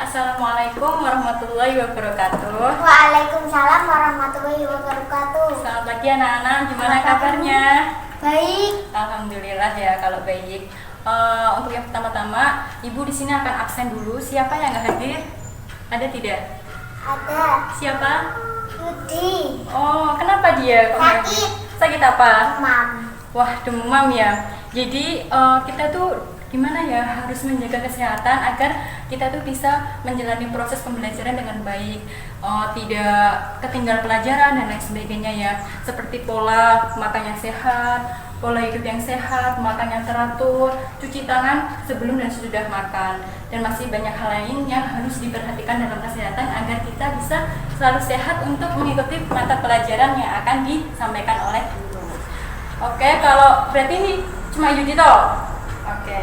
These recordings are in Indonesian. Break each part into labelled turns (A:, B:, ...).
A: Assalamualaikum warahmatullahi wabarakatuh.
B: Waalaikumsalam warahmatullahi wabarakatuh.
A: Selamat pagi anak-anak, gimana kabarnya?
B: Baik.
A: Alhamdulillah ya kalau baik. Untuk yang pertama-tama, Ibu di sini akan absen dulu. Siapa yang nggak hadir? Ada tidak?
B: Ada.
A: Siapa?
B: Yudi.
A: Oh, kenapa dia?
B: Sakit.
A: Sakit apa?
B: Demam.
A: Wah, demam ya. Jadi kita tuh gimana ya, harus menjaga kesehatan agar kita tuh bisa menjalani proses pembelajaran dengan baik, tidak ketinggalan pelajaran dan lain sebagainya ya, seperti pola makan yang sehat, pola hidup yang sehat, makan yang teratur, cuci tangan sebelum dan sesudah makan, dan masih banyak hal lain yang harus diperhatikan dalam kesehatan agar kita bisa selalu sehat untuk mengikuti mata pelajaran yang akan disampaikan oleh guru. Oke, kalau berarti ini cuma Yudi toh. Oke.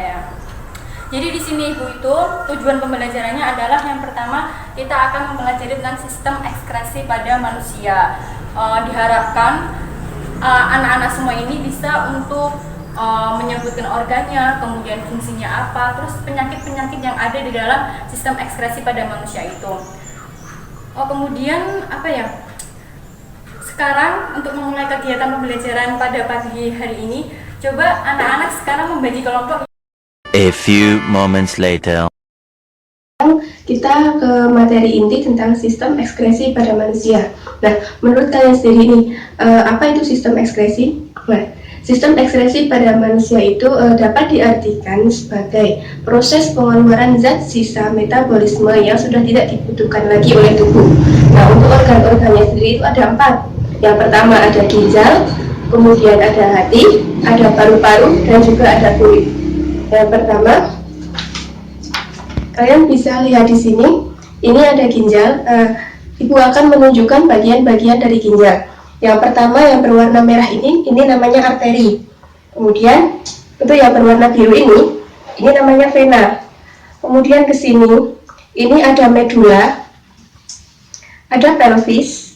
A: Jadi di sini Ibu itu tujuan pembelajarannya adalah yang pertama kita akan mempelajari tentang sistem ekskresi pada manusia. Diharapkan anak-anak semua ini bisa untuk menyebutkan organnya, kemudian fungsinya apa, terus penyakit-penyakit yang ada di dalam sistem ekskresi pada manusia itu. Kemudian apa ya? Sekarang untuk memulai kegiatan pembelajaran pada pagi hari ini, coba anak-anak sekarang membagi kelompok.
C: A few moments later.
D: Kita ke materi inti tentang sistem ekskresi pada manusia. Nah, menurut kalian sendiri nih, apa itu sistem ekskresi? Nah, sistem ekskresi pada manusia itu dapat diartikan sebagai proses pengeluaran zat sisa metabolisme yang sudah tidak dibutuhkan lagi oleh tubuh. Nah, untuk organ-organnya sendiri itu ada 4. Yang pertama ada ginjal, kemudian ada hati, ada paru-paru, dan juga ada kulit. Yang pertama, kalian bisa lihat di sini, ini ada ginjal. Ibu akan menunjukkan bagian-bagian dari ginjal. Yang pertama yang berwarna merah ini namanya arteri. Kemudian untuk yang berwarna biru ini namanya vena. Kemudian ke sini, ini ada medula, ada pelvis,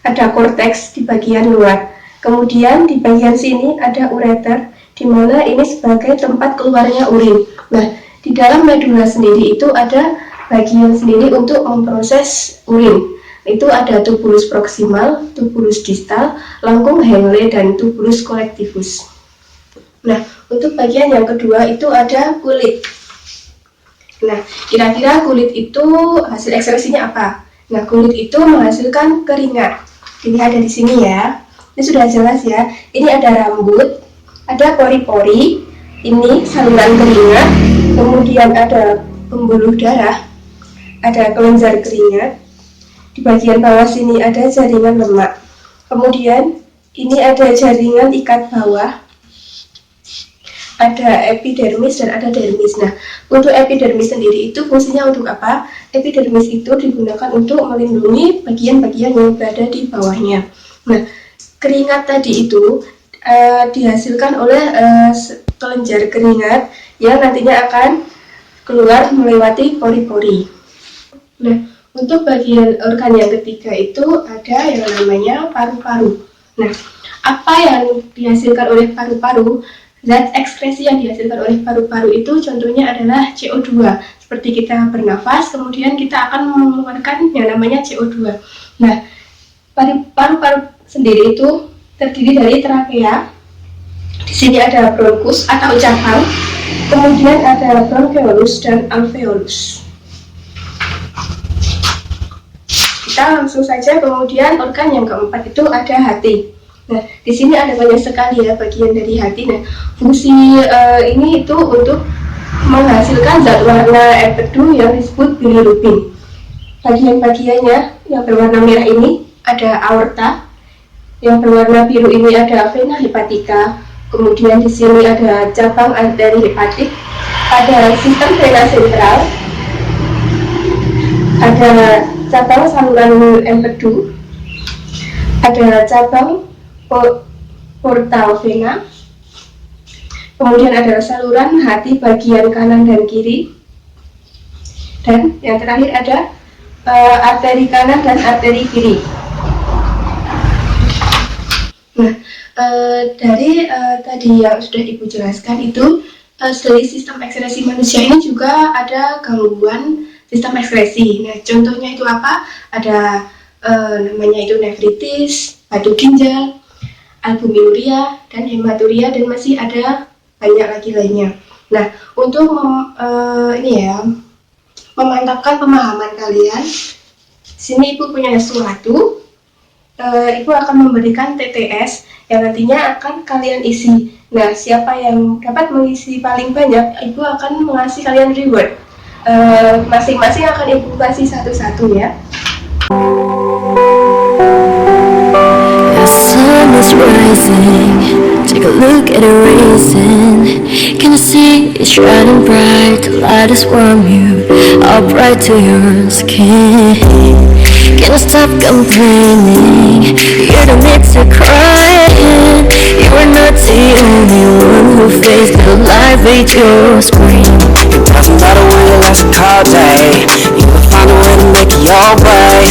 D: ada korteks di bagian luar. Kemudian di bagian sini ada ureter, di mana ini sebagai tempat keluarnya urin. Nah, di dalam medula sendiri itu ada bagian sendiri untuk memproses urin. Itu ada tubulus proximal, tubulus distal, lengkung Henle, dan tubulus collectivus. Nah, untuk bagian yang kedua itu ada kulit. Nah, kira-kira kulit itu hasil ekskresinya apa? Nah, kulit itu menghasilkan keringat. Ini ada di sini ya. Ini sudah jelas ya. Ini ada rambut, ada pori-pori, ini saluran keringat, kemudian ada pembuluh darah, ada kelenjar keringat, di bagian bawah sini ada jaringan lemak, kemudian ini ada jaringan ikat bawah, ada epidermis dan ada dermis. Nah, untuk epidermis sendiri itu fungsinya untuk apa? Epidermis itu digunakan untuk melindungi bagian-bagian yang berada di bawahnya. Nah, keringat tadi itu dihasilkan oleh kelenjar keringat yang nantinya akan keluar melewati pori-pori. Nah, untuk bagian organ yang ketiga itu ada yang namanya paru-paru. Nah, apa yang dihasilkan oleh paru-paru? Zat ekskresi yang dihasilkan oleh paru-paru itu contohnya adalah CO2. Seperti kita bernafas, kemudian kita akan mengeluarkan yang namanya CO2. Nah, paru-paru sendiri itu terdiri dari trakea. Di sini ada bronkus atau cakang, kemudian ada bronkeolus dan alveolus. Kita langsung saja, kemudian organ yang keempat itu ada hati. Nah, di sini ada banyak sekali ya bagian dari hati. Nah, fungsi ini itu untuk menghasilkan zat warna empedu yang disebut bilirubin. Bagian-bagiannya yang berwarna merah ini ada aorta, yang berwarna biru ini ada vena hepatica, kemudian di sini ada cabang arteri hepatik, ada sistem vena sentral, ada cabang saluran empedu, ada cabang portal vena, kemudian ada saluran hati bagian kanan dan kiri, dan yang terakhir ada arteri kanan dan arteri kiri. Nah, dari tadi yang sudah Ibu jelaskan itu, dari sistem ekskresi manusia ini juga ada gangguan sistem ekskresi. Nah, contohnya itu apa? Ada namanya itu nefritis, batu ginjal, albuminuria, dan hematuria, dan masih ada banyak lagi lainnya. Nah, untuk memantapkan pemahaman kalian, sini Ibu punya suatu. Ibu akan memberikan TTS yang nantinya akan kalian isi. Nah, siapa yang dapat mengisi paling banyak, Ibu akan mengasih kalian reward. Masing-masing akan Ibu kasih satu-satu ya.
E: The sun is rising, take a look at the horizon. Can you see it shining bright? The light is warm you up right to your skin. Can you stop complaining? You don't need to cry. You are not the only one who faced the life with your scream.
F: It doesn't matter when you lost a cold day, you will find a way to make it your way.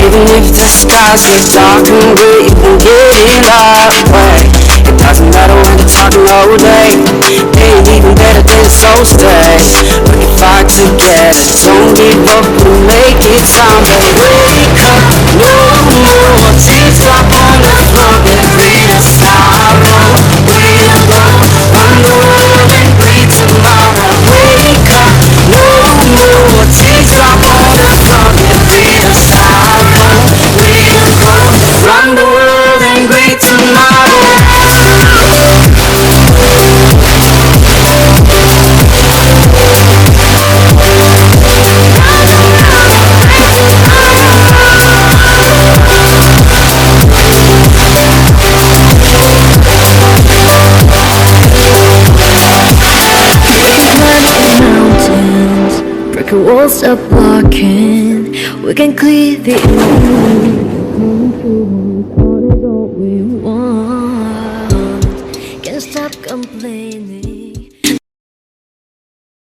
F: Even if the skies get dark and gray, you can get it our way. It doesn't matter when you're talking all day, they ain't even better than soul stays. We can fight together, don't give up, we'll make it time. But wake up, no more tears drop on the floor, get rid of sorrow. We'll go on the world and breathe tomorrow. Wake up, no more tears drop on the floor, get rid of sorrow. We'll go run the world and breathe tomorrow.
E: Mountains, break your walls stop blocking. We can clear the air. What is all we want? Can't stop complaining.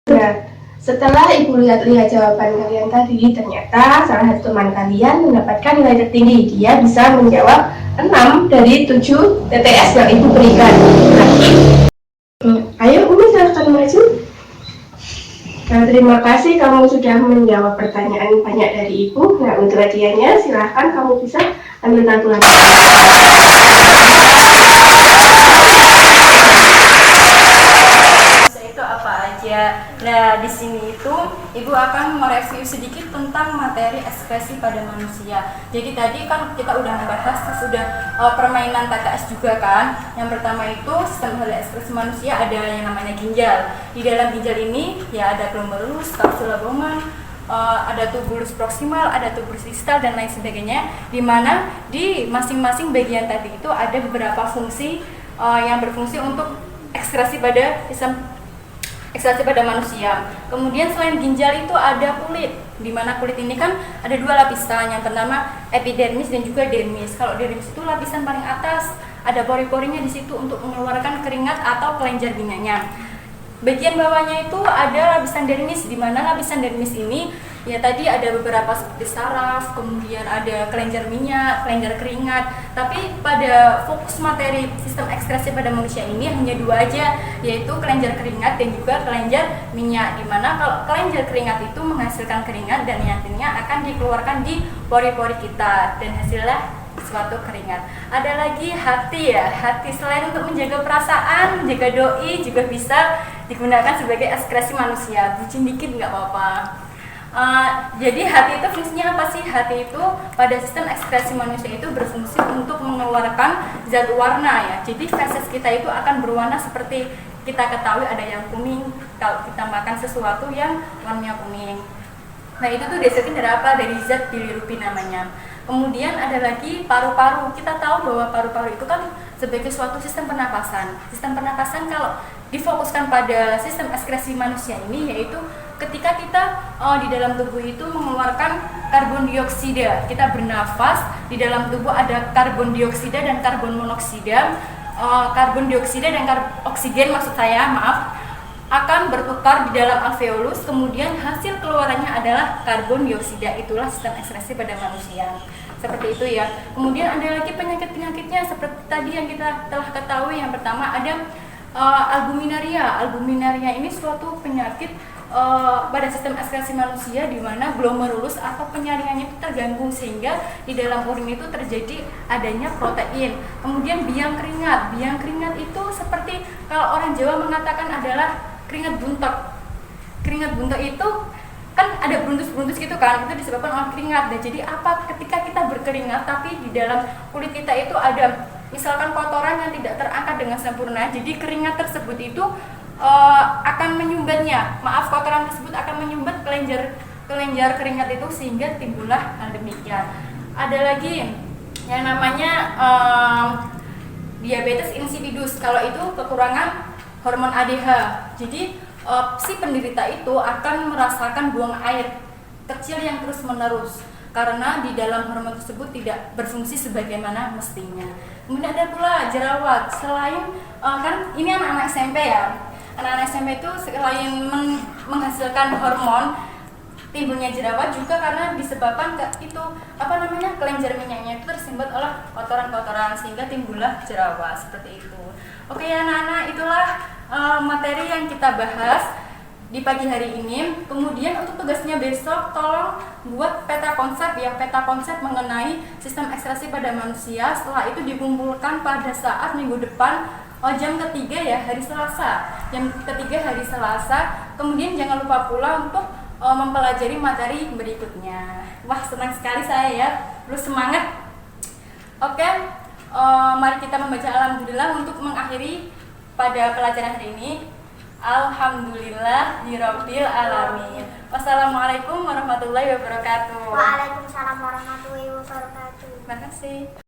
D: Nah, setelah Ibu lihat-lihat jawaban kalian tadi, ternyata salah satu teman kalian mendapatkan nilai tertinggi. Dia bisa menjawab 6 dari 7 TTS yang Ibu berikan. Ayo Umi, silahkan maju. Nah, terima kasih kamu sudah menjawab pertanyaan banyak dari Ibu. Nah, untuk hadiahnya silahkan kamu bisa ambil tabungan.
A: Itu apa aja. Nah, di sini itu Ibu akan mereview sedikit tentang materi ekspresi pada manusia. Jadi tadi kan kita udah membahas permainan TTS juga kan. Yang pertama itu sistem ekspresi manusia ada yang namanya ginjal. Di dalam ginjal ini ya ada glomerulus, kapsula Bowman, ada tubulus proksimal, ada tubulus distal dan lain sebagainya. Di mana di masing-masing bagian tadi itu ada beberapa fungsi yang berfungsi untuk ekskresi pada manusia. Kemudian selain ginjal itu ada kulit, di mana kulit ini kan ada dua lapisan. Yang pertama epidermis dan juga dermis. Kalau dermis itu lapisan paling atas, ada pori-porinya di situ untuk mengeluarkan keringat atau kelenjar minyaknya. Bagian bawahnya itu ada lapisan dermis, di mana lapisan dermis ini ya tadi ada beberapa seperti saraf, kemudian ada kelenjar minyak, kelenjar keringat. Tapi pada fokus materi sistem ekskresi pada manusia ini hanya dua aja, yaitu kelenjar keringat dan juga kelenjar minyak. Di mana kalau kelenjar keringat itu menghasilkan keringat dan nantinya akan dikeluarkan di pori-pori kita dan hasilnya suatu keringat. Ada lagi hati ya. Hati selain untuk menjaga perasaan, menjaga doi, juga bisa digunakan sebagai ekskresi manusia. Bucin dikit nggak apa-apa. Jadi hati itu fungsinya apa sih? Hati itu pada sistem ekskresi manusia itu berfungsi untuk mengeluarkan zat warna ya. Jadi feses kita itu akan berwarna seperti kita ketahui ada yang kuning kalau kita makan sesuatu yang warnanya kuning. Nah itu tuh dihasilkan dari apa? Dari zat bilirubin namanya. Kemudian ada lagi paru-paru. Kita tahu bahwa paru-paru itu kan sebagai suatu sistem pernapasan. Sistem pernapasan kalau difokuskan pada sistem ekskresi manusia ini, yaitu ketika kita di dalam tubuh itu mengeluarkan karbon dioksida. Kita bernafas, di dalam tubuh ada karbon dioksida dan karbon monoksida. Karbon dioksida dan oksigen maksud saya, akan bertukar di dalam alveolus, kemudian hasil keluarannya adalah karbon dioksida. Itulah sistem ekskresi pada manusia. Seperti itu ya. Kemudian ada lagi penyakit-penyakitnya seperti tadi yang kita telah ketahui. Yang pertama ada albuminaria. Albuminaria ini suatu penyakit pada sistem ekskresi manusia di mana glomerulus atau penyaringannya itu terganggu sehingga di dalam urin itu terjadi adanya protein. Kemudian biang keringat. Biang keringat itu seperti kalau orang Jawa mengatakan adalah keringat buntok. Keringat buntok itu kan ada beruntus-beruntus gitu kan, itu disebabkan oleh keringat. Dan jadi apa ketika kita berkeringat tapi di dalam kulit kita itu ada misalkan kotoran yang tidak terangkat dengan sempurna, jadi keringat tersebut itu akan menyumbatnya, kotoran tersebut akan menyumbat kelenjar keringat itu sehingga timbullah hal demikian. Ada lagi yang namanya diabetes insipidus. Kalau itu kekurangan hormon ADH, jadi si penderita itu akan merasakan buang air kecil yang terus menerus karena di dalam hormon tersebut tidak berfungsi sebagaimana mestinya. Kemudian ada pula jerawat. Selain kan ini anak-anak SMP ya, anak-anak SMP itu selain menghasilkan hormon, timbulnya jerawat juga karena disebabkan kelenjar minyaknya itu tersimbat oleh kotoran-kotoran sehingga timbullah jerawat seperti itu. Oke ya anak-anak, itulah materi yang kita bahas di pagi hari ini. Kemudian untuk tugasnya besok tolong buat peta konsep ya, peta konsep mengenai sistem ekskresi pada manusia. Setelah itu dikumpulkan pada saat minggu depan jam ketiga ya, hari Selasa. Jam ketiga hari Selasa. Kemudian jangan lupa pula untuk mempelajari materi berikutnya. Wah, senang sekali saya ya. Terus semangat. Oke, mari kita membaca alhamdulillah untuk mengakhiri pada pelajaran hari ini. Alhamdulillahirabbil alamin. Wassalamualaikum warahmatullahi wabarakatuh.
B: Waalaikumsalam warahmatullahi wabarakatuh.
A: Terima kasih.